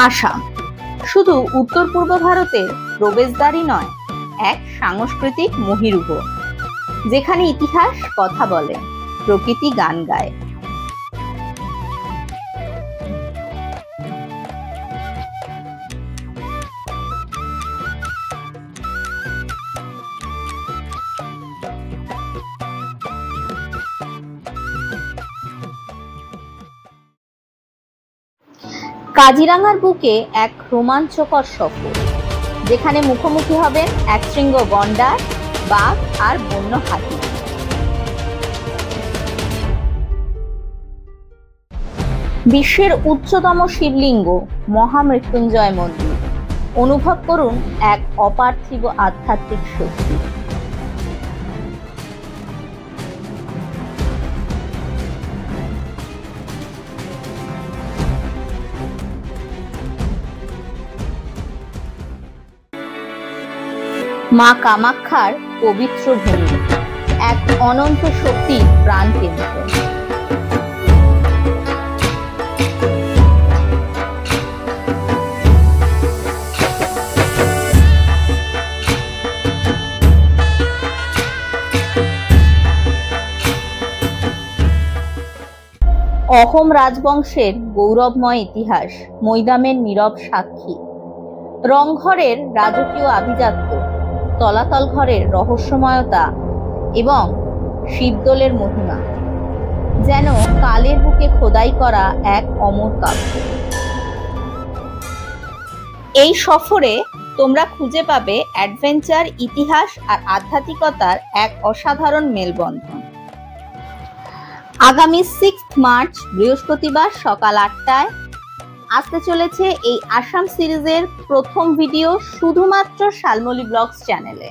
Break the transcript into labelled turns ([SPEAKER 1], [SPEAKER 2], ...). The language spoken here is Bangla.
[SPEAKER 1] আসাম শুধু উত্তর পূর্ব ভারতের প্রবেশদ্বারই নয়, এক সাংস্কৃতিক মহীরুহ, যেখানে ইতিহাস কথা বলে, প্রকৃতি গান গায়। কাজিরাঙ্গার বুকে এক রোমাঞ্চকর সফর, যেখানে মুখোমুখি হবেন একশৃঙ্গ গন্ডার, বাঘ আর বন্য হাতি। বিশ্বের উচ্চতম শিবলিঙ্গ মহামৃত্যুঞ্জয় মন্দির, অনুভব করুন এক অপার্থিব আধ্যাত্মিক শক্তি। মা কামাখ্যার পবিত্র ভূমি, এক অনন্ত শক্তির প্রাণকেন্দ্র। অহোম রাজবংশের গৌরবময় ইতিহাস মৈদামের নীরব সাক্ষী। রংঘরের রাজকীয় আভিজাত্য, তলাতল ঘরের রহস্যময়তা এবং শিবদোলের মহিমা যেন কালের বুকে খোদাই করা এক অমর কাব্য। এই সফরে তোমরা খুঁজে পাবে অ্যাডভেঞ্চার, ইতিহাস আর আধ্যাত্মিকতার এক অসাধারণ মেলবন্ধন। আগামী 6 মার্চ বৃহস্পতিবার সকাল 8টায় আসতে চলেছে এই আসাম সিরিজের প্রথম ভিডিও, শুধুমাত্র শালমলী ব্লগস চ্যানেলে।